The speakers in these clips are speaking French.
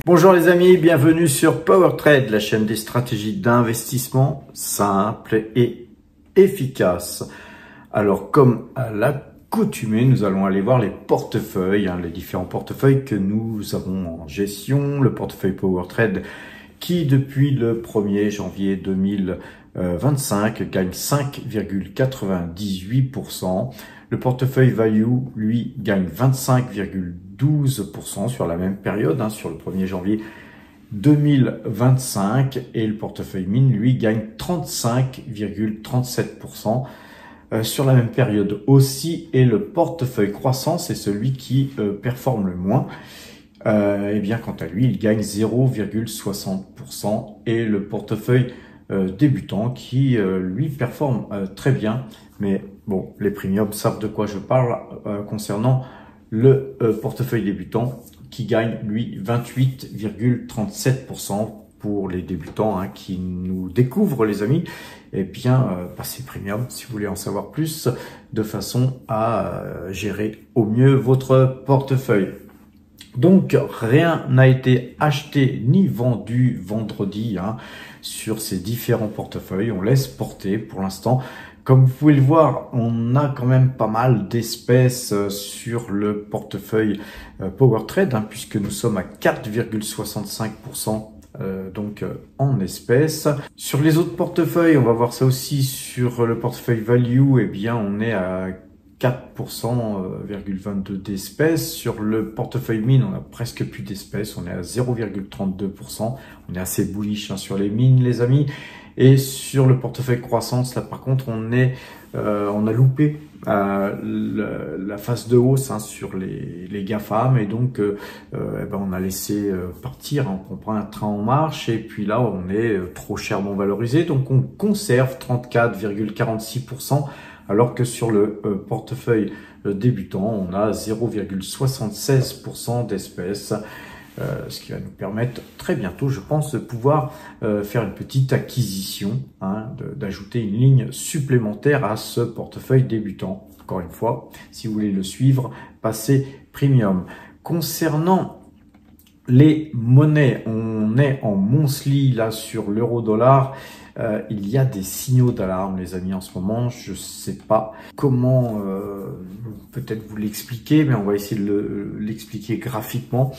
Bonjour les amis, bienvenue sur PowerTrade, la chaîne des stratégies d'investissement simples et efficaces. Alors comme à l'accoutumée, nous allons aller voir les portefeuilles, les différents portefeuilles que nous avons en gestion. Le portefeuille PowerTrade qui depuis le 1er janvier 2025 gagne 5,98%. Le portefeuille Value, lui, gagne 25,12% sur la même période, sur le 1er janvier 2025. Et le portefeuille Mine, lui, gagne 35,37% sur la même période aussi. Et le portefeuille Croissance est celui qui performe le moins. Eh bien, quant à lui, il gagne 0,60%. Et le portefeuille débutant qui, lui, performe très bien. Mais bon, les premiums savent de quoi je parle concernant le portefeuille débutant qui gagne, lui, 28,37% pour les débutants qui nous découvrent, les amis. Eh bien, passez premium si vous voulez en savoir plus de façon à gérer au mieux votre portefeuille. Donc, rien n'a été acheté ni vendu vendredi sur ces différents portefeuilles. On laisse porter pour l'instant. Comme vous pouvez le voir, on a quand même pas mal d'espèces sur le portefeuille PowerTrade, puisque nous sommes à 4,65% donc en espèces. Sur les autres portefeuilles, on va voir ça aussi sur le portefeuille Value, eh bien on est à 4,22% d'espèces. Sur le portefeuille mine, on a presque plus d'espèces, on est à 0,32%. On est assez bullish sur les mines, les amis. Et sur le portefeuille croissance, là par contre, on a loupé la phase de hausse sur les GAFAM, et donc on a laissé partir, on prend un train en marche, et puis là on est trop chèrement valorisé, donc on conserve 34,46%. Alors que sur le portefeuille débutant, on a 0,76% d'espèces, ce qui va nous permettre très bientôt, je pense, de pouvoir faire une petite acquisition, d'ajouter une ligne supplémentaire à ce portefeuille débutant. Encore une fois, si vous voulez le suivre, passez premium. Concernant les monnaies, on est en monthly là sur l'euro-dollar. Il y a des signaux d'alarme, les amis, en ce moment. Je sais pas comment peut-être vous l'expliquer, mais on va essayer de l'expliquer graphiquement.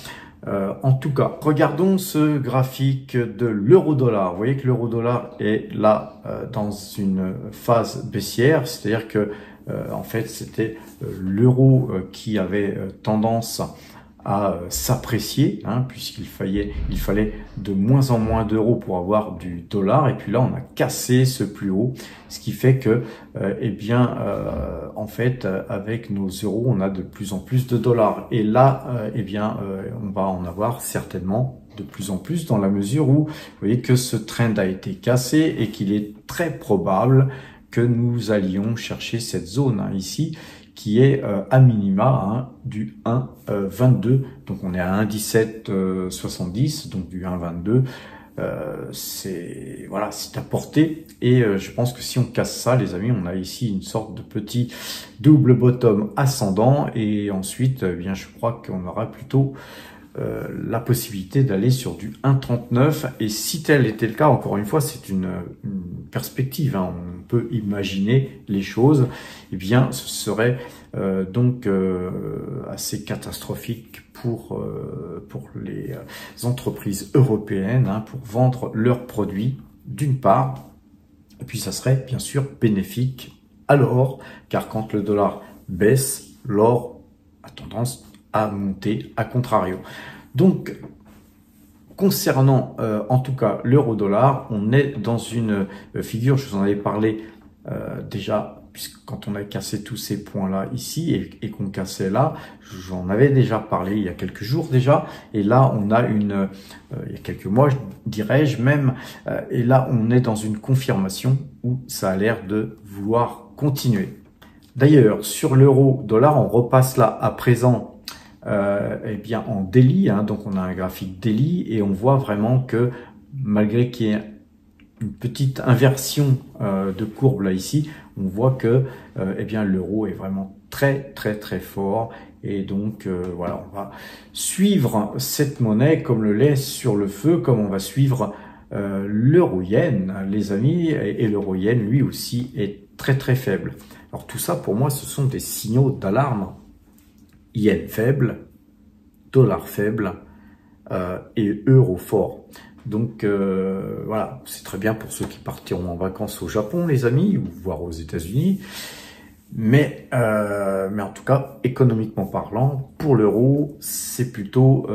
En tout cas, regardons ce graphique de l'euro-dollar. Vous voyez que l'euro-dollar est là dans une phase baissière, c'est-à-dire que en fait c'était l'euro qui avait tendance à s'apprécier, puisqu'il fallait de moins en moins d'euros pour avoir du dollar, et puis là on a cassé ce plus haut, ce qui fait que en fait avec nos euros on a de plus en plus de dollars, et là on va en avoir certainement de plus en plus, dans la mesure où vous voyez que ce trend a été cassé et qu'il est très probable que nous allions chercher cette zone ici, qui est à minima du 1,22. Donc on est à 1,1770, donc du 1,22. C'est à portée. Et je pense que si on casse ça, les amis, on a ici une sorte de petit double bottom ascendant. Et ensuite, je crois qu'on aura plutôt la possibilité d'aller sur du 1,39, et si tel était le cas, encore une fois, c'est une perspective, on peut imaginer les choses, ce serait donc assez catastrophique pour les entreprises européennes pour vendre leurs produits d'une part, et puis ça serait bien sûr bénéfique à l'or, car quand le dollar baisse, l'or a tendance à monter à contrario. Donc, concernant en tout cas l'euro-dollar, on est dans une figure, je vous en avais parlé déjà, puisque quand on a cassé tous ces points-là ici et qu'on cassait là, j'en avais déjà parlé il y a quelques jours déjà, et là on a il y a quelques mois, dirais-je même, et là on est dans une confirmation où ça a l'air de vouloir continuer. D'ailleurs, sur l'euro-dollar, on repasse là à présent en daily, donc on a un graphique daily, et on voit vraiment que malgré qu'il y ait une petite inversion de courbe là ici, on voit que l'euro est vraiment très très très fort. Et donc voilà, on va suivre cette monnaie comme le lait sur le feu, comme on va suivre l'euro-yen, les amis, et l'euro-yen lui aussi est très très faible. Alors tout ça pour moi ce sont des signaux d'alarme. Yen faible, dollar faible et euro fort. Donc voilà, c'est très bien pour ceux qui partiront en vacances au Japon, les amis, ou voire aux États-Unis. Mais en tout cas, économiquement parlant, pour l'euro, c'est plutôt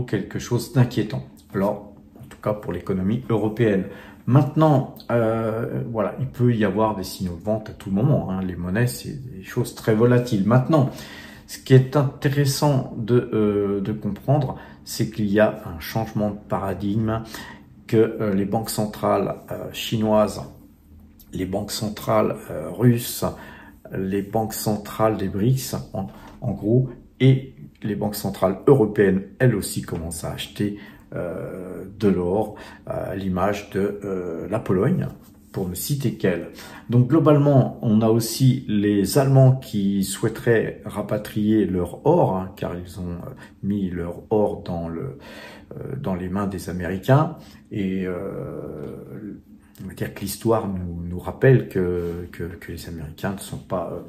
quelque chose d'inquiétant. Alors, en tout cas pour l'économie européenne. Maintenant, voilà, il peut y avoir des signaux de vente à tout moment. Hein. Les monnaies, c'est des choses très volatiles. Maintenant, ce qui est intéressant de comprendre, c'est qu'il y a un changement de paradigme, que les banques centrales chinoises, les banques centrales russes, les banques centrales des BRICS, en gros, et les banques centrales européennes, elles aussi, commencent à acheter de l'or, à l'image de la Pologne, pour ne citer qu'elle. Donc globalement, on a aussi les Allemands qui souhaiteraient rapatrier leur or, hein, car ils ont mis leur or dans les mains des Américains, et on va dire que l'histoire nous rappelle que les Américains ne sont pas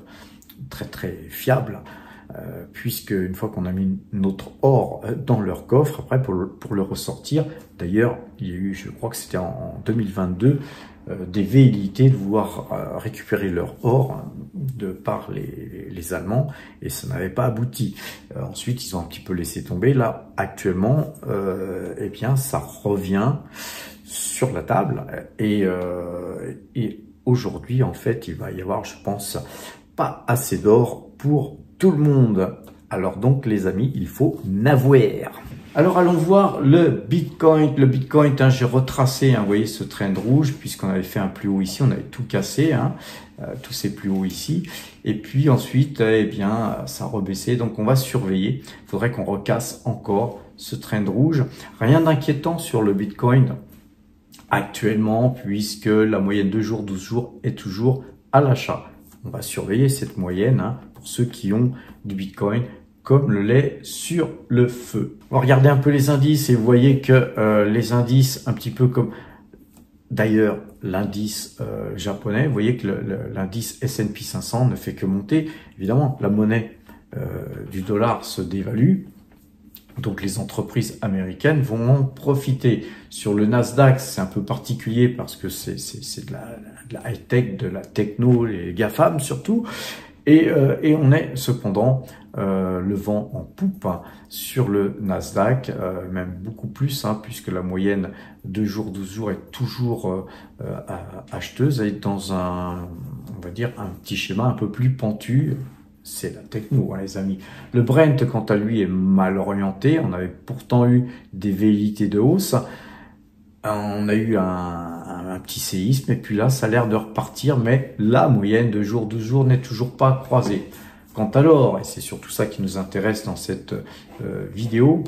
très très fiables, puisque une fois qu'on a mis notre or dans leur coffre, après pour le ressortir, d'ailleurs il y a eu, je crois que c'était en 2022, des velléités de vouloir récupérer leur or de par les Allemands, et ça n'avait pas abouti. Ensuite ils ont un petit peu laissé tomber. Là actuellement, eh bien ça revient sur la table, et aujourd'hui en fait il va y avoir, je pense, pas assez d'or pour tout le monde. Alors donc les amis, il faut n'avoir. Alors allons voir le Bitcoin. Le Bitcoin, hein, j'ai retracé, hein, vous voyez ce trend rouge, puisqu'on avait fait un plus haut ici, on avait tout cassé, hein, tous ces plus hauts ici, et puis ensuite, eh bien, ça a rebaissé, donc on va surveiller. Il faudrait qu'on recasse encore ce trend rouge. Rien d'inquiétant sur le Bitcoin actuellement, puisque la moyenne 2 jours, 12 jours est toujours à l'achat. On va surveiller cette moyenne, hein, pour ceux qui ont du Bitcoin comme le lait sur le feu. On va regarder un peu les indices, et vous voyez que les indices, un petit peu comme d'ailleurs l'indice japonais, vous voyez que l'indice S&P 500 ne fait que monter. Évidemment, la monnaie du dollar se dévalue, donc les entreprises américaines vont en profiter. Sur le Nasdaq, c'est un peu particulier parce que c'est de la high-tech, de la techno, les GAFAM surtout. Et on est cependant le vent en poupe, hein, sur le Nasdaq, même beaucoup plus, hein, puisque la moyenne 2 jours, 12 jours est toujours acheteuse, et dans on va dire, un petit schéma un peu plus pentu. C'est la techno, hein, les amis. Le Brent, quant à lui, est mal orienté. On avait pourtant eu des velléités de hausse. On a eu un petit séisme, et puis là, ça a l'air de repartir, mais la moyenne de jour 12 jours n'est toujours pas croisée. Quant à l'or, et c'est surtout ça qui nous intéresse dans cette vidéo,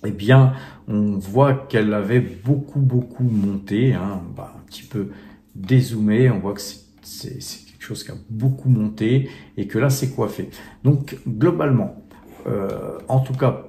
eh bien, on voit qu'elle avait beaucoup monté, hein. On va un petit peu dézoomer, on voit que c'est quelque chose qui a beaucoup monté, et que là, c'est coiffé. Donc, globalement, en tout cas,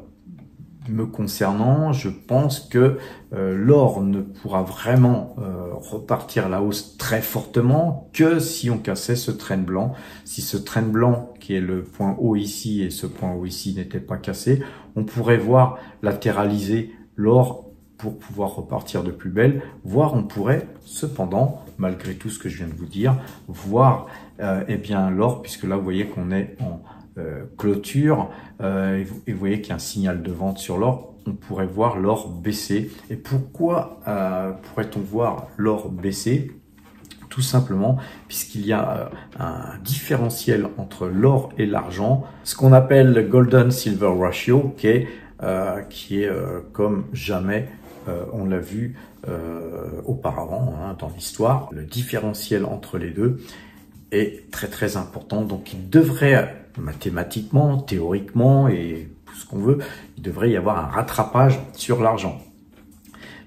me concernant, je pense que l'or ne pourra vraiment repartir à la hausse très fortement que si on cassait ce trend blanc. Si ce trend blanc, qui est le point haut ici et ce point haut ici, n'était pas cassé, on pourrait voir latéraliser l'or pour pouvoir repartir de plus belle, voire on pourrait cependant, malgré tout ce que je viens de vous dire, voir eh bien l'or, puisque là vous voyez qu'on est en clôture, et vous voyez qu'il y a un signal de vente sur l'or, on pourrait voir l'or baisser. Et pourquoi pourrait-on voir l'or baisser? Tout simplement puisqu'il y a un différentiel entre l'or et l'argent, ce qu'on appelle le Golden Silver Ratio, qui est comme jamais on l'a vu auparavant, hein, dans l'histoire. Le différentiel entre les deux est très important, donc il devrait mathématiquement, théoriquement et tout ce qu'on veut, il devrait y avoir un rattrapage sur l'argent.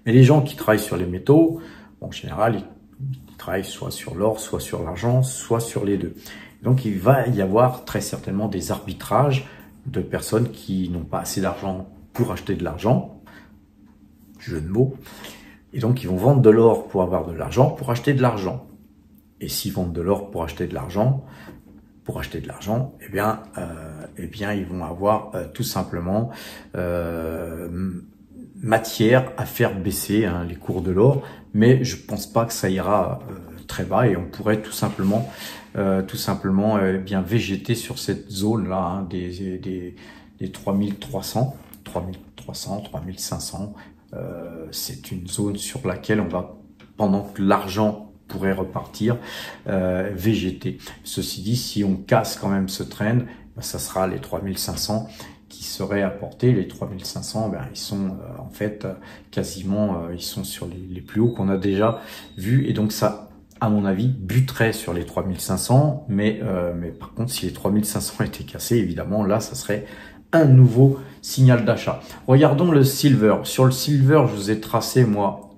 Mais les gens qui travaillent sur les métaux, en général, ils travaillent soit sur l'or, soit sur l'argent, soit sur les deux. Donc il va y avoir très certainement des arbitrages de personnes qui n'ont pas assez d'argent pour acheter de l'argent, jeu de mots, et donc ils vont vendre de l'or pour avoir de l'argent, pour acheter de l'argent. Et s'ils vendent de l'or pour acheter de l'argent, eh bien, ils vont avoir tout simplement matière à faire baisser les cours de l'or, mais je pense pas que ça ira très bas et on pourrait tout simplement bien végéter sur cette zone là des 3300, 3500. C'est une zone sur laquelle on va, pendant que l'argent pourrait repartir, végéter. Ceci dit, si on casse quand même ce trend, ça sera les 3500 qui seraient apportés. Les 3500, ils sont en fait quasiment, ils sont sur les plus hauts qu'on a déjà vus, et donc ça, à mon avis, buterait sur les 3500, mais par contre, si les 3500 étaient cassés, évidemment, là, ça serait un nouveau signal d'achat. Regardons le silver. Sur le silver, je vous ai tracé, moi,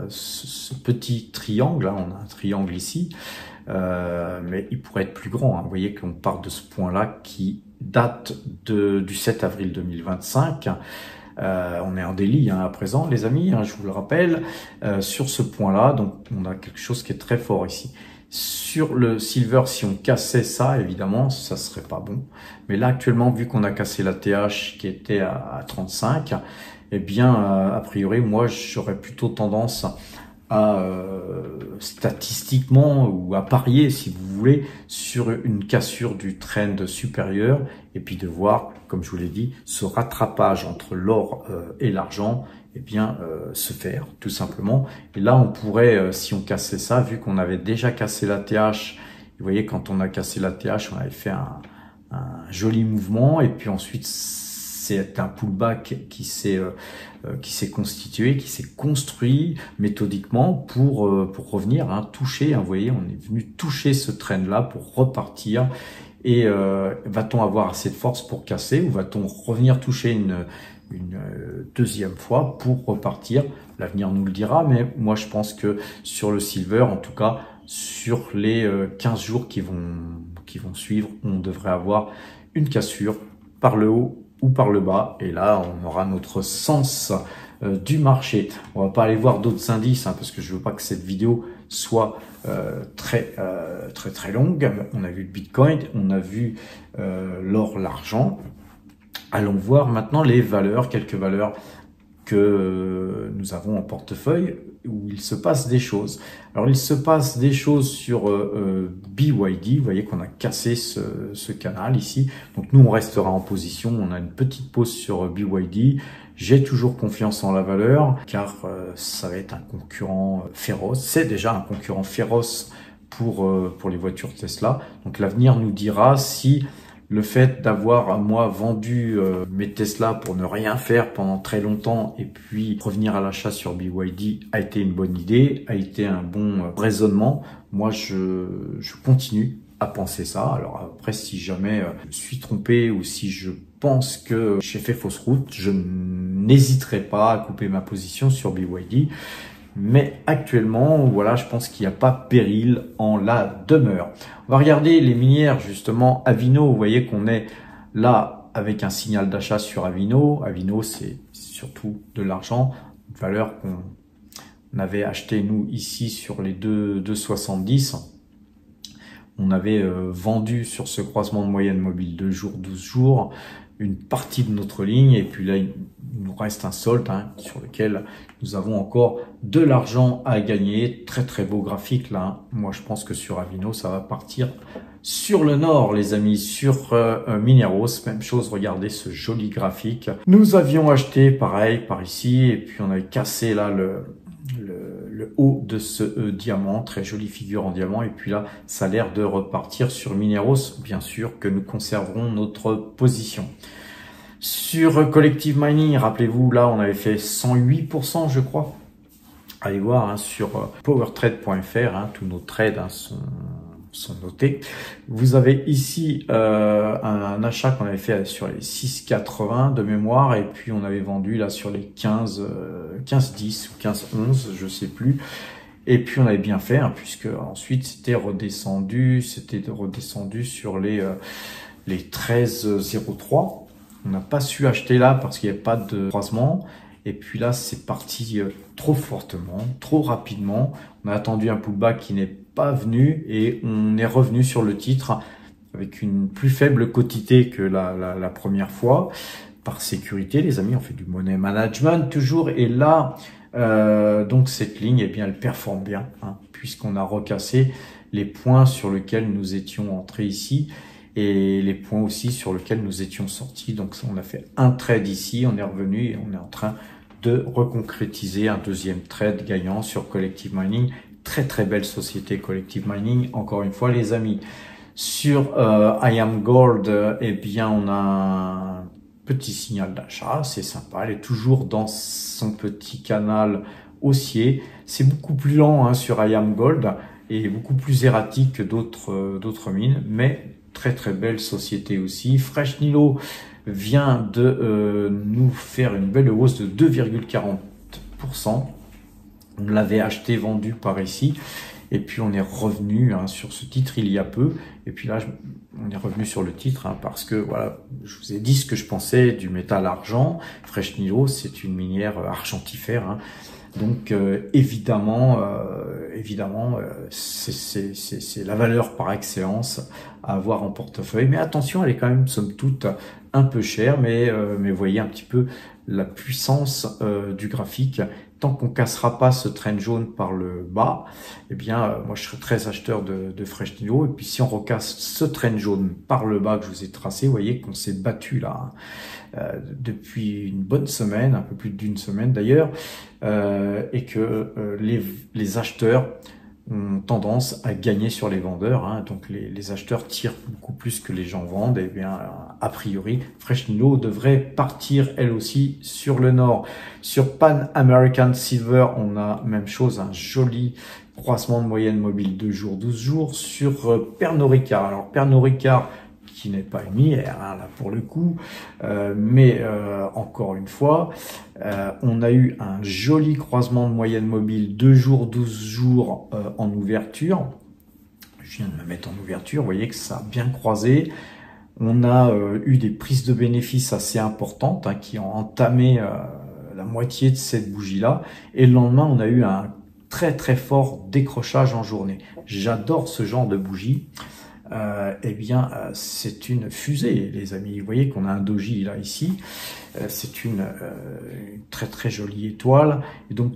ce petit triangle. Là, on a un triangle ici, mais il pourrait être plus grand. Vous voyez qu'on part de ce point-là qui date du 7 avril 2025. On est en daily à présent, les amis, je vous le rappelle, sur ce point-là. Donc, on a quelque chose qui est très fort ici. Sur le silver, si on cassait ça, évidemment, ça serait pas bon. Mais là, actuellement, vu qu'on a cassé la TH qui était à 35, eh bien, a priori, moi, j'aurais plutôt tendance à statistiquement ou à parier, si vous voulez, sur une cassure du trend supérieur, et puis de voir, comme je vous l'ai dit, ce rattrapage entre l'or et l'argent, eh bien, se faire, tout simplement. Et là, on pourrait, si on cassait ça, vu qu'on avait déjà cassé la TH, vous voyez, quand on a cassé la TH, on avait fait un joli mouvement, et puis ensuite, c'est un pullback qui s'est constitué, qui s'est construit méthodiquement pour revenir, toucher, vous voyez, on est venu toucher ce trend-là pour repartir. Et va-t-on avoir assez de force pour casser, ou va-t-on revenir toucher une deuxième fois pour repartir? L'avenir nous le dira, mais moi je pense que sur le silver, en tout cas sur les 15 jours qui vont suivre, on devrait avoir une cassure par le haut ou par le bas, et là on aura notre sens du marché. On va pas aller voir d'autres indices, parce que je veux pas que cette vidéo soit très longue. On a vu le Bitcoin, on a vu l'or, l'argent. Allons voir maintenant les valeurs, quelques valeurs que nous avons en portefeuille où il se passe des choses. Alors il se passe des choses sur BYD, vous voyez qu'on a cassé ce canal ici, donc nous on restera en position, on a une petite pause sur BYD. J'ai toujours confiance en la valeur car ça va être un concurrent féroce, c'est déjà un concurrent féroce pour les voitures Tesla, donc l'avenir nous dira si le fait d'avoir, moi, vendu mes Tesla pour ne rien faire pendant très longtemps et puis revenir à l'achat sur BYD a été une bonne idée, a été un bon raisonnement. Moi, je continue à penser ça. Alors après, si jamais je suis trompé ou si je pense que j'ai fait fausse route, je n'hésiterai pas à couper ma position sur BYD. Mais actuellement, voilà, je pense qu'il n'y a pas péril en la demeure. On va regarder les minières, justement, Avino. Vous voyez qu'on est là avec un signal d'achat sur Avino. Avino, c'est surtout de l'argent, une valeur qu'on avait acheté, nous, ici, sur les 2,70. On avait vendu sur ce croisement de moyenne mobile 2 jours, 12 jours, une partie de notre ligne, et puis là, il nous reste un solde sur lequel nous avons encore de l'argent à gagner. Très très beau graphique là. Moi, je pense que sur Avino, ça va partir sur le nord, les amis. Sur Mineros, même chose, regardez ce joli graphique. Nous avions acheté pareil par ici, et puis on avait cassé là le haut de ce diamant, très jolie figure en diamant, et puis là ça a l'air de repartir sur Mineros. Bien sûr que nous conserverons notre position. Sur Collective Mining, rappelez-vous, là on avait fait 108%, je crois. Allez voir sur powertrade.fr, tous nos trades sont notés. Vous avez ici un achat qu'on avait fait sur les 6,80 de mémoire, et puis on avait vendu là sur les 15,10 ou 15,11, je sais plus. Et puis on avait bien fait, hein, puisque ensuite c'était redescendu sur les 13,03. On n'a pas su acheter là parce qu'il n'y avait pas de croisement. Et puis là, c'est parti trop fortement, trop rapidement. On a attendu un pullback qui n'est pas venu et on est revenu sur le titre avec une plus faible quotité que la première fois. Par sécurité, les amis, on fait du money management toujours. Et là, donc cette ligne, eh bien, elle performe bien, hein, puisqu'on a recassé les points sur lesquels nous étions entrés ici et les points aussi sur lesquels nous étions sortis. Donc on a fait un trade ici, on est revenu et on est en train de reconcrétiser un deuxième trade gagnant sur Collective Mining. Très très belle société Collective Mining, encore une fois les amis. Sur IAMGOLD, eh bien on a un petit signal d'achat, c'est sympa, elle est toujours dans son petit canal haussier. C'est beaucoup plus lent, hein, sur IAMGOLD et beaucoup plus erratique que d'autres mines, mais très très belle société aussi. Fresh Nilo vient de nous faire une belle hausse de 2,40%. On l'avait acheté, vendu par ici. Et puis on est revenu, hein, sur ce titre il y a peu. Et puis là, on est revenu sur le titre, hein, parce que voilà, je vous ai dit ce que je pensais du métal argent. Fresh Nilo, c'est une minière argentifère, hein. Donc évidemment, c'est la valeur par excellence à avoir en portefeuille. Mais attention, elle est quand même somme toute un peu chère, mais vous voyez un petit peu la puissance du graphique. Tant qu'on cassera pas ce trend jaune par le bas, eh bien, moi je serai très acheteur de Fresh Nilo. Et puis si on recasse ce trend jaune par le bas que je vous ai tracé, vous voyez qu'on s'est battu là, hein, depuis une bonne semaine, un peu plus d'une semaine d'ailleurs, et que les acheteurs ont tendance à gagner sur les vendeurs, hein. Donc les acheteurs tirent beaucoup plus que les gens vendent. Et bien a priori, Fresh Nilo devrait partir elle aussi sur le nord. Sur Pan American Silver, on a même chose, un joli croisement de moyenne mobile 2 jours, 12 jours. Sur Pernod Ricard, alors Pernod Ricard qui n'est pas une minière, hein, là pour le coup, mais encore une fois, on a eu un joli croisement de moyenne mobile 2 jours, 12 jours en ouverture. Je viens de me mettre en ouverture, vous voyez que ça a bien croisé. On a eu des prises de bénéfices assez importantes, hein, qui ont entamé la moitié de cette bougie-là. Et le lendemain, on a eu un très très fort décrochage en journée. J'adore ce genre de bougie. Eh bien, c'est une fusée, les amis. Vous voyez qu'on a un doji là ici. C'est une très très jolie étoile. Et donc,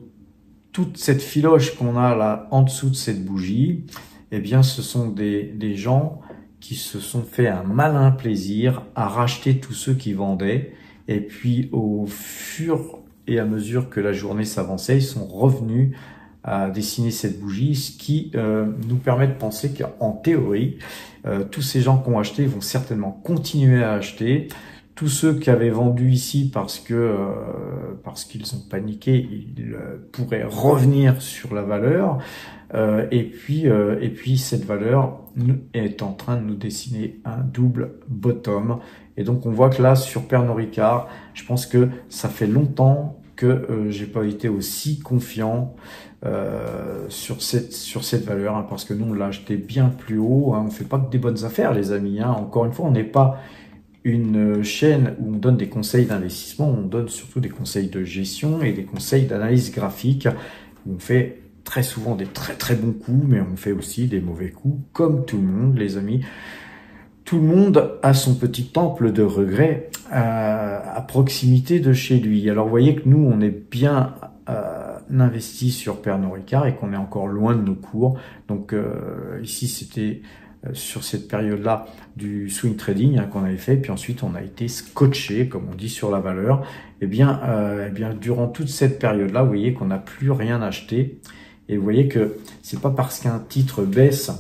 toute cette filoche qu'on a là en dessous de cette bougie, eh bien, ce sont des gens qui se sont fait un malin plaisir à racheter tous ceux qui vendaient. Et puis, au fur et à mesure que la journée s'avançait, ils sont revenus à dessiner cette bougie, ce qui nous permet de penser qu'en théorie, tous ces gens qui ont acheté vont certainement continuer à acheter. Tous ceux qui avaient vendu ici parce qu'ils ont paniqué, ils pourraient revenir sur la valeur. Et puis cette valeur est en train de nous dessiner un double bottom. Et donc on voit que là sur Pernod Ricard, je pense que ça fait longtemps que j'ai pas été aussi confiant sur cette valeur, hein, parce que nous on l'a acheté bien plus haut, hein. On fait pas que des bonnes affaires, les amis, hein. Encore une fois, on n'est pas une chaîne où on donne des conseils d'investissement, on donne surtout des conseils de gestion et des conseils d'analyse graphique. On fait très souvent des très très bons coups, mais on fait aussi des mauvais coups, comme tout le monde, les amis. Tout le monde a son petit temple de regret à proximité de chez lui. Alors vous voyez que nous, on est bien investi sur Pernod Ricard et qu'on est encore loin de nos cours. Donc ici, c'était sur cette période-là du swing trading, hein, qu'on avait fait. Puis ensuite, on a été scotché, comme on dit, sur la valeur. Eh bien, durant toute cette période-là, vous voyez qu'on n'a plus rien acheté. Et vous voyez que c'est pas parce qu'un titre baisse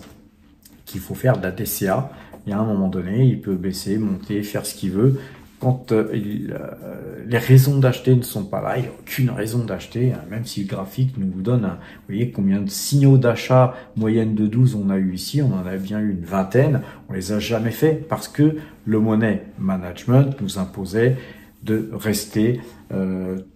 qu'il faut faire de la DCA. Il y a un moment donné, il peut baisser, monter, faire ce qu'il veut. Quand les raisons d'acheter ne sont pas là, il n'y a aucune raison d'acheter, hein, même si le graphique nous donne, vous voyez combien de signaux d'achat, moyenne de 12 on a eu ici, on en a bien eu une vingtaine, on les a jamais fait parce que le money management nous imposait de rester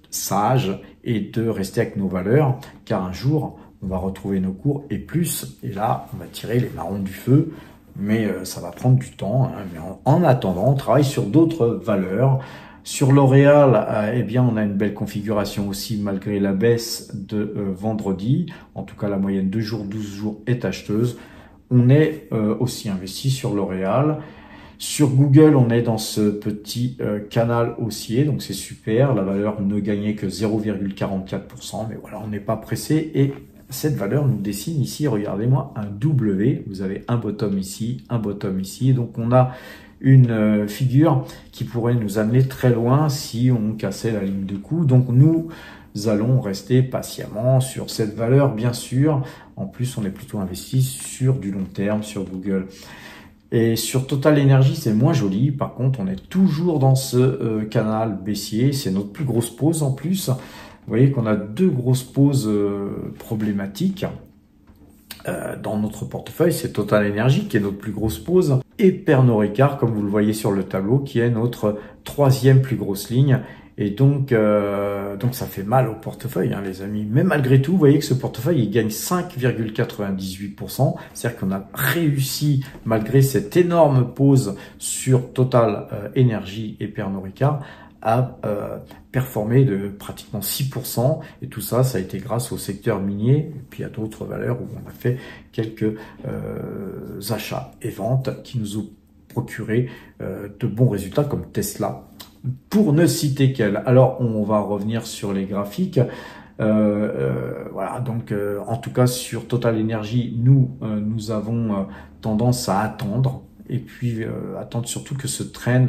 sage et de rester avec nos valeurs, car un jour, on va retrouver nos cours et plus. Et là, on va tirer les marrons du feu, mais ça va prendre du temps. Hein. Mais en attendant, on travaille sur d'autres valeurs. Sur L'Oréal, eh bien, on a une belle configuration aussi malgré la baisse de vendredi. En tout cas, la moyenne 2 jours, 12 jours est acheteuse. On est aussi investi sur L'Oréal. Sur Google, on est dans ce petit canal haussier, donc c'est super. La valeur ne gagnait que 0,44%, mais voilà, on n'est pas pressé. Et cette valeur nous dessine ici, regardez-moi, un W. Vous avez un bottom ici, un bottom ici. Donc on a une figure qui pourrait nous amener très loin si on cassait la ligne de coup. Donc nous allons rester patiemment sur cette valeur, bien sûr. En plus, on est plutôt investi sur du long terme, sur Google. Et sur Total Energy, c'est moins joli. Par contre, on est toujours dans ce canal baissier. C'est notre plus grosse pause en plus. Vous voyez qu'on a deux grosses pauses problématiques dans notre portefeuille. C'est Total Energy qui est notre plus grosse pause. Et Pernod Ricard, comme vous le voyez sur le tableau, qui est notre troisième plus grosse ligne. Et donc ça fait mal au portefeuille, hein, les amis. Mais malgré tout, vous voyez que ce portefeuille, il gagne 5,98%. C'est-à-dire qu'on a réussi, malgré cette énorme pause sur Total Energy et Pernod Ricard, à performer de pratiquement 6%. Et tout ça, ça a été grâce au secteur minier et puis à d'autres valeurs où on a fait quelques achats et ventes qui nous ont procuré de bons résultats comme Tesla. Pour ne citer qu'elle. Alors, on va revenir sur les graphiques. Voilà, donc en tout cas sur Total Energy, nous avons tendance à attendre et puis attendre surtout que ce trend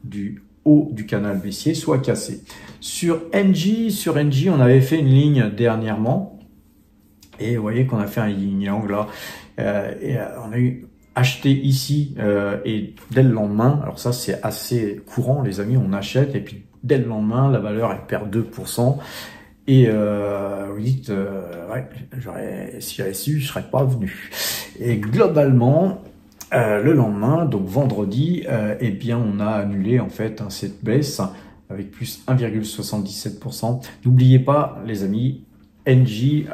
du haut du canal baissier soit cassé. Sur Engie, on avait fait une ligne dernièrement et vous voyez qu'on a fait un yin-yang là. On a eu acheter ici et dès le lendemain, alors ça c'est assez courant les amis, on achète et puis dès le lendemain la valeur elle perd 2% et vous dites ouais, si j'avais su je serais pas venu. Et globalement le lendemain, donc vendredi, eh bien on a annulé en fait cette baisse avec plus 1,77%. N'oubliez pas les amis, Engie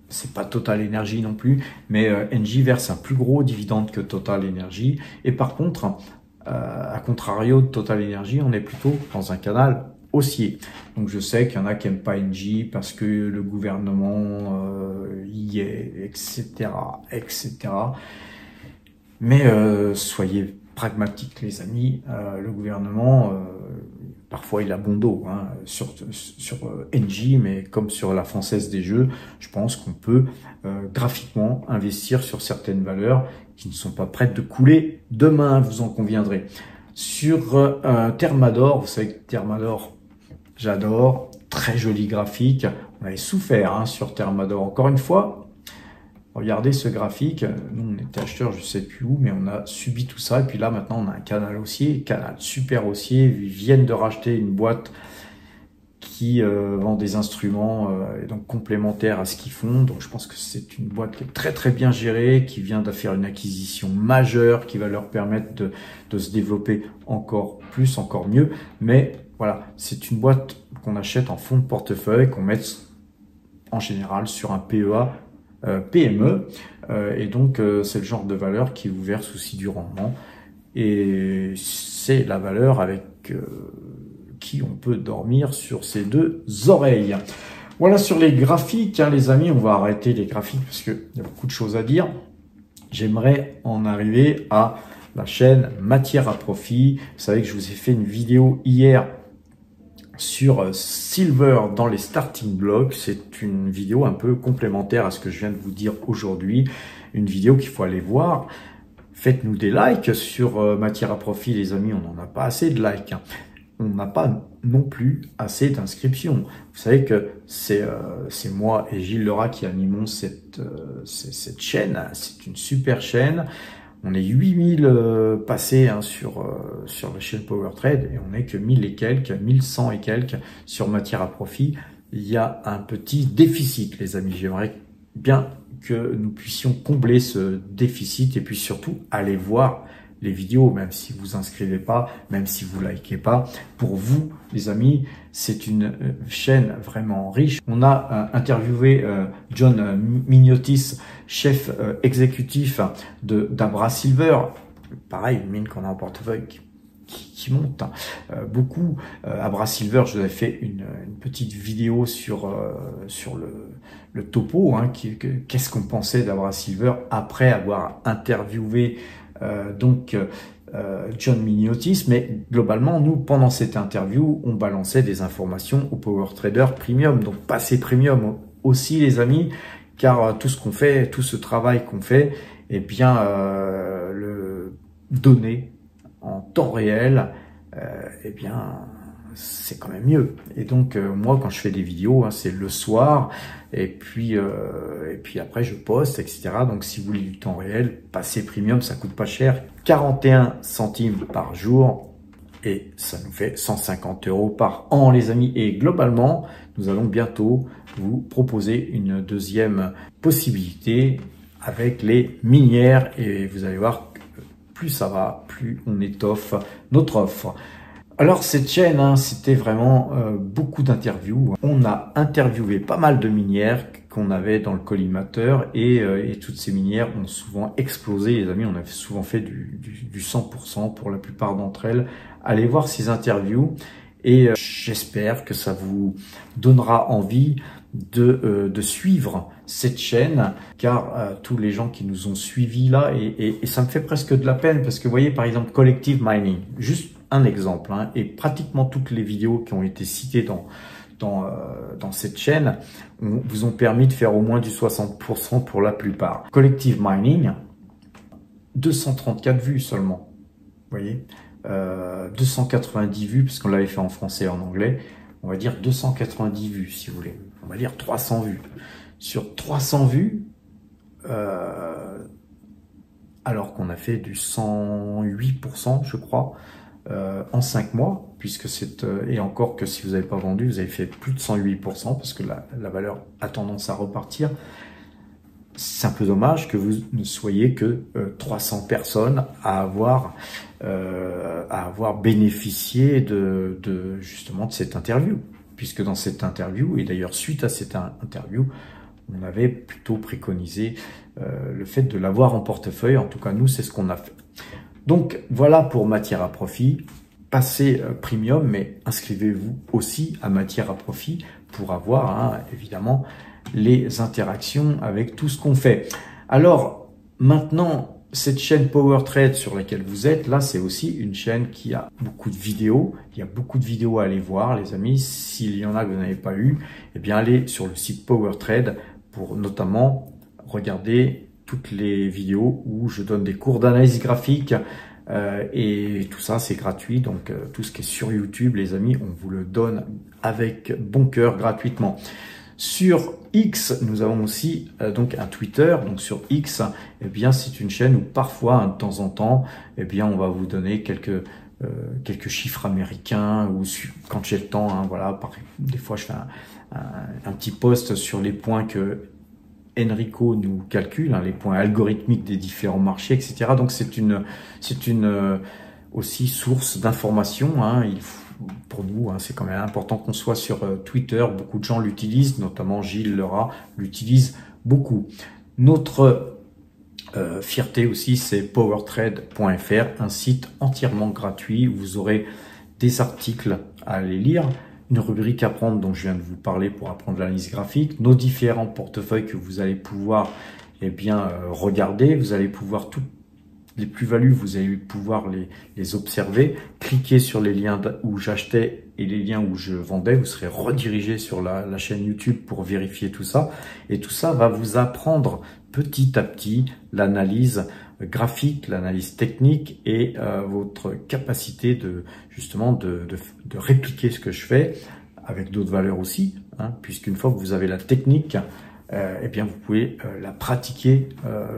c'est pas Total Energy non plus, mais Engie verse un plus gros dividende que Total Energy. Et par contre, à contrario de Total Energy, on est plutôt dans un canal haussier. Donc je sais qu'il y en a qui n'aiment pas Engie parce que le gouvernement y est, etc., etc. Mais soyez pragmatiques les amis, le gouvernement... parfois, il a bon dos hein, sur Engie, mais comme sur la Française des Jeux, je pense qu'on peut graphiquement investir sur certaines valeurs qui ne sont pas prêtes de couler demain, vous en conviendrez. Sur Thermador, vous savez que Thermador, j'adore, très joli graphique. On avait souffert hein, sur Thermador. Encore une fois, regardez ce graphique. Nous, on était acheteurs, je sais plus où, mais on a subi tout ça. Et puis là, maintenant, on a un canal haussier, canal super haussier. Ils viennent de racheter une boîte qui vend des instruments et donc complémentaires à ce qu'ils font. Donc, je pense que c'est une boîte qui est très, très bien gérée, qui vient de faire une acquisition majeure, qui va leur permettre de se développer encore plus, encore mieux. Mais voilà, c'est une boîte qu'on achète en fonds de portefeuille, qu'on met en général sur un PEA PME et donc c'est le genre de valeur qui vous verse aussi du rendement et c'est la valeur avec qui on peut dormir sur ses deux oreilles. Voilà sur les graphiques hein, les amis, on va arrêter les graphiques parce qu'il y a beaucoup de choses à dire. J'aimerais en arriver à la chaîne matière à profit. Vous savez que je vous ai fait une vidéo hier sur Silver dans les starting blocks. C'est une vidéo un peu complémentaire à ce que je viens de vous dire aujourd'hui. Une vidéo qu'il faut aller voir. Faites-nous des likes sur matière à profit, les amis. On n'en a pas assez de likes. Hein. On n'a pas non plus assez d'inscriptions. Vous savez que c'est moi et Gilles Lerat qui animons cette chaîne. C'est une super chaîne. On est 8000 passés hein, sur la chaîne Power Trade et on n'est que 1000 et quelques, 1100 et quelques sur matière à profit. Il y a un petit déficit, les amis. J'aimerais bien que nous puissions combler ce déficit et puis surtout aller voir les vidéos, même si vous inscrivez pas, même si vous likez pas. Pour vous, les amis, c'est une chaîne vraiment riche. On a interviewé John Mignotis, chef exécutif d'Abra Silver. Pareil, une mine qu'on a en portefeuille qui monte beaucoup. Abra Silver, je vous avais fait une petite vidéo sur le topo, hein, qu'est-ce qu'on pensait d'Abra Silver après avoir interviewé John Mignotis. Mais globalement, nous, pendant cette interview, on balançait des informations aux Power Traders Premium, donc passez Premium aussi, les amis, car tout ce qu'on fait, tout ce travail qu'on fait, eh bien, le donner en temps réel, eh bien, c'est quand même mieux. Et donc, moi, quand je fais des vidéos, hein, c'est le soir, et puis après, je poste, etc. Donc, si vous voulez du temps réel, passez Premium, ça coûte pas cher, 41 centimes par jour, et ça nous fait 150 € par an, les amis. Et globalement, nous allons bientôt vous proposer une deuxième possibilité avec les minières, et vous allez voir, plus ça va, plus on étoffe notre offre. Alors cette chaîne, hein, c'était vraiment beaucoup d'interviews. On a interviewé pas mal de minières qu'on avait dans le collimateur, et toutes ces minières ont souvent explosé, les amis. On a souvent fait du 100% pour la plupart d'entre elles. Allez voir ces interviews, et j'espère que ça vous donnera envie de suivre cette chaîne, car tous les gens qui nous ont suivis là, et ça me fait presque de la peine, parce que vous voyez, par exemple, Collective Mining, juste un exemple, hein, et pratiquement toutes les vidéos qui ont été citées dans cette chaîne vous ont permis de faire au moins du 60% pour la plupart. Collective Mining, 234 vues seulement, vous voyez, 290 vues, parce qu'on l'avait fait en français et en anglais, on va dire 290 vues si vous voulez, on va dire 300 vues. Sur 300 vues, alors qu'on a fait du 108%, je crois, en 5 mois, puisque c'est, et encore que si vous n'avez pas vendu, vous avez fait plus de 108%, parce que la valeur a tendance à repartir. C'est un peu dommage que vous ne soyez que 300 personnes à avoir bénéficié justement de cette interview, puisque dans cette interview, et d'ailleurs suite à cette interview, on avait plutôt préconisé le fait de l'avoir en portefeuille. En tout cas, nous, c'est ce qu'on a fait. Donc, voilà pour Matière à Profit. Passez Premium, mais inscrivez-vous aussi à Matière à Profit pour avoir, hein, évidemment, les interactions avec tout ce qu'on fait. Alors, maintenant, cette chaîne Power Trade sur laquelle vous êtes, là, c'est aussi une chaîne qui a beaucoup de vidéos. Il y a beaucoup de vidéos à aller voir, les amis. S'il y en a que vous n'avez pas eu, eh bien, allez sur le site Power Trade pour notamment regarder toutes les vidéos où je donne des cours d'analyse graphique, et tout ça c'est gratuit. Donc tout ce qui est sur YouTube, les amis, on vous le donne avec bon cœur gratuitement. Sur X, nous avons aussi donc un Twitter. Donc sur X, eh bien c'est une chaîne où parfois, hein, de temps en temps, eh bien on va vous donner quelques chiffres américains, ou quand j'ai le temps, hein, voilà. Des fois je fais un petit post sur les points que Enrico nous calcule, hein, les points algorithmiques des différents marchés, etc. Donc c'est une aussi source d'information, hein. Pour nous, hein, c'est quand même important qu'on soit sur Twitter. Beaucoup de gens l'utilisent, notamment Gilles Lerat l'utilise beaucoup. Notre fierté aussi, c'est powertrade.fr, un site entièrement gratuit où vous aurez des articles à aller lire, une rubrique à prendre dont je viens de vous parler pour apprendre l'analyse graphique, nos différents portefeuilles que vous allez pouvoir regarder. Vous allez pouvoir toutes les plus-values, vous allez pouvoir les observer. Cliquez sur les liens où j'achetais et les liens où je vendais, vous serez redirigé sur la chaîne YouTube pour vérifier tout ça. Et tout ça va vous apprendre petit à petit l'analyse graphique, l'analyse technique, et votre capacité justement de répliquer ce que je fais avec d'autres valeurs aussi, hein, puisqu'une fois que vous avez la technique, eh bien vous pouvez la pratiquer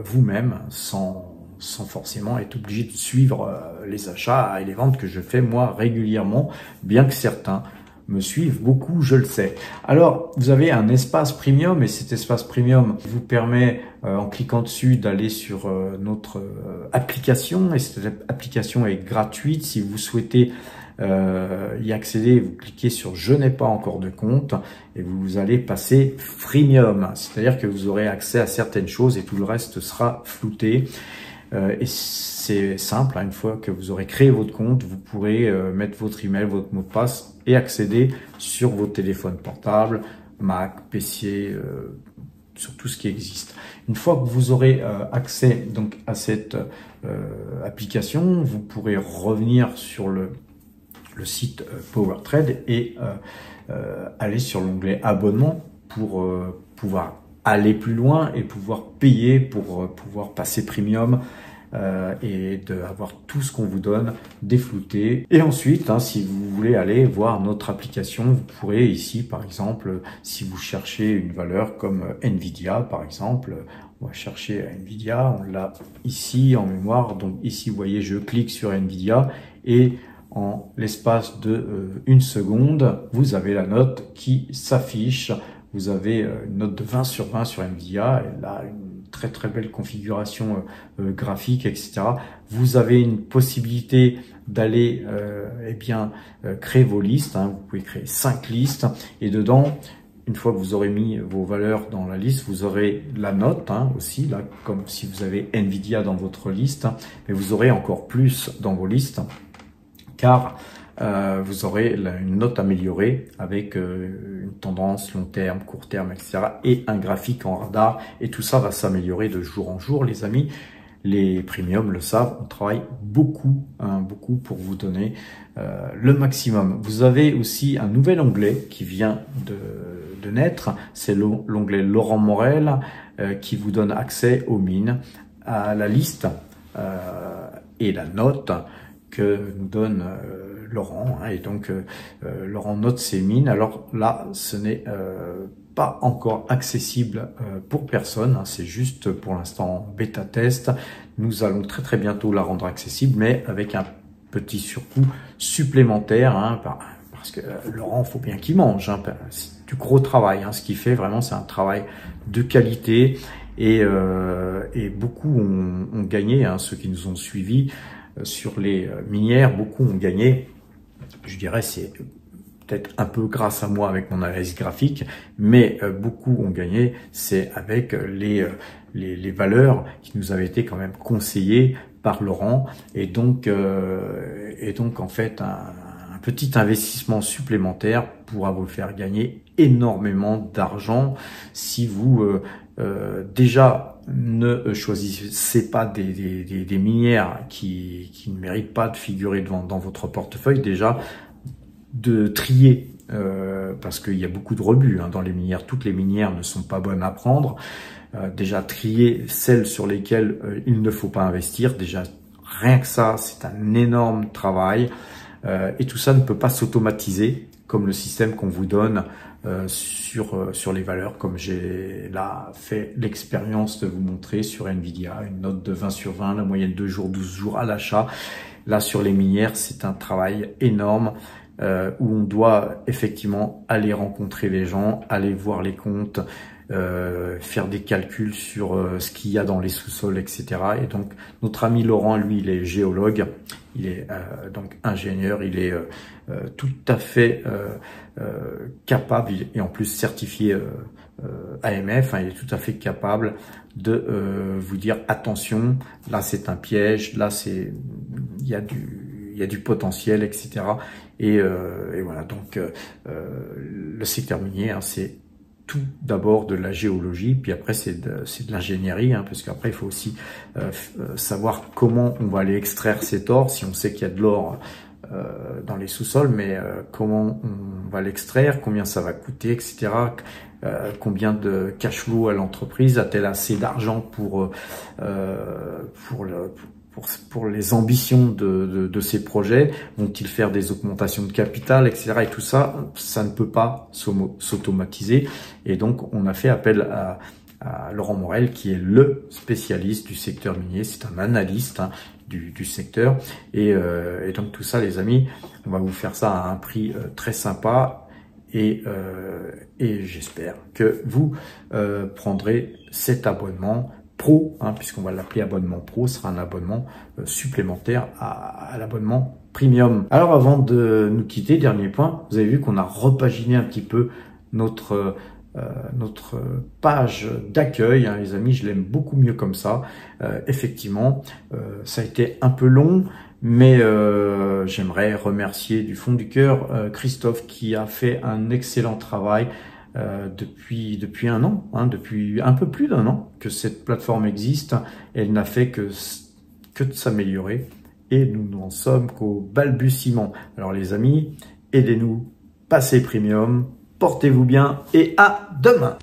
vous-même sans forcément être obligé de suivre les achats et les ventes que je fais moi régulièrement, bien que certains me suivent beaucoup, je le sais. Alors, vous avez un espace premium et cet espace premium vous permet, en cliquant dessus, d'aller sur notre application. Et cette application est gratuite. Si vous souhaitez y accéder, vous cliquez sur « Je n'ai pas encore de compte » et vous allez passer freemium. C'est-à-dire que vous aurez accès à certaines choses et tout le reste sera flouté. Et c'est simple, hein, une fois que vous aurez créé votre compte, vous pourrez mettre votre email, votre mot de passe et accéder sur vos téléphones portables, Mac, PC, sur tout ce qui existe. Une fois que vous aurez accès donc à cette application, vous pourrez revenir sur le site PowerTrade et aller sur l'onglet abonnement pour pouvoir aller plus loin et pouvoir payer pour pouvoir passer premium et d'avoir tout ce qu'on vous donne déflouté. Et ensuite, hein, si vous voulez aller voir notre application, vous pourrez ici, par exemple, si vous cherchez une valeur comme Nvidia, par exemple, on va chercher Nvidia, on l'a ici en mémoire. Donc ici, vous voyez, je clique sur Nvidia et en l'espace de 1 seconde, vous avez la note qui s'affiche. Vous avez une note de 20 sur 20 sur Nvidia, et là une très très belle configuration graphique, etc. Vous avez une possibilité d'aller créer vos listes. Hein. Vous pouvez créer 5 listes et dedans, une fois que vous aurez mis vos valeurs dans la liste, vous aurez la note aussi, là, comme si vous avez Nvidia dans votre liste, mais vous aurez encore plus dans vos listes, car vous aurez une note améliorée avec une tendance long terme, court terme, etc. et un graphique en radar. Et tout ça va s'améliorer de jour en jour, les amis. Les premiums le savent, on travaille beaucoup, beaucoup pour vous donner le maximum. Vous avez aussi un nouvel onglet qui vient de naître. C'est l'onglet Laurent Morel qui vous donne accès aux mines, à la liste et la note que nous donne Laurent, et donc Laurent note ses mines. Alors là, ce n'est pas encore accessible pour personne, c'est juste pour l'instant bêta test. Nous allons très très bientôt la rendre accessible, mais avec un petit surcoût supplémentaire, parce que Laurent, faut bien qu'il mange, c'est du gros travail, ce qu'il fait vraiment, c'est un travail de qualité, et beaucoup ont gagné, ceux qui nous ont suivis sur les minières, beaucoup ont gagné. Je dirais c'est peut-être un peu grâce à moi avec mon analyse graphique, mais beaucoup ont gagné, c'est avec les valeurs qui nous avaient été quand même conseillées par Laurent, et donc en fait un petit investissement supplémentaire pourra vous faire gagner énormément d'argent si vous déjà ne choisissez pas des minières qui ne méritent pas de figurer dans votre portefeuille. Déjà, de trier, parce qu'il y a beaucoup de rebut dans les minières. Toutes les minières ne sont pas bonnes à prendre. Déjà, trier celles sur lesquelles il ne faut pas investir. Déjà, rien que ça, c'est un énorme travail. Et tout ça ne peut pas s'automatiser comme le système qu'on vous donne sur les valeurs, comme j'ai là fait l'expérience de vous montrer sur Nvidia, une note de 20 sur 20, la moyenne 2 jours, 12 jours à l'achat. Là, sur les minières, c'est un travail énorme où on doit effectivement aller rencontrer les gens, aller voir les comptes, faire des calculs sur ce qu'il y a dans les sous-sols, etc. Et donc, notre ami Laurent, lui, il est géologue, il est donc ingénieur, il est tout à fait capable, et en plus certifié AMF, il est tout à fait capable de vous dire attention, là c'est un piège, là il y a du potentiel, etc. Et voilà, donc le secteur minier, c'est tout d'abord de la géologie, puis après c'est de l'ingénierie, parce qu'après il faut aussi savoir comment on va aller extraire cet or, si on sait qu'il y a de l'or dans les sous-sols, mais comment on va l'extraire, combien ça va coûter, etc. Combien de cash flow à l'entreprise, a-t-elle assez d'argent pour les ambitions de ces projets, vont-ils faire des augmentations de capital, etc. Et tout ça, ça ne peut pas s'automatiser. Et donc, on a fait appel à Laurent Morel, qui est le spécialiste du secteur minier. C'est un analyste du secteur. Et donc tout ça, les amis, on va vous faire ça à un prix très sympa. Et j'espère que vous prendrez cet abonnement pro, puisqu'on va l'appeler abonnement pro, ce sera un abonnement supplémentaire à l'abonnement premium. Alors avant de nous quitter, dernier point, vous avez vu qu'on a repaginé un petit peu notre page d'accueil, les amis, je l'aime beaucoup mieux comme ça. Effectivement, ça a été un peu long, mais j'aimerais remercier du fond du cœur Christophe qui a fait un excellent travail depuis un an, depuis un peu plus d'un an que cette plateforme existe. Elle n'a fait que de s'améliorer et nous n'en sommes qu'au balbutiement. Alors les amis, aidez-nous, passez premium, portez-vous bien et à demain.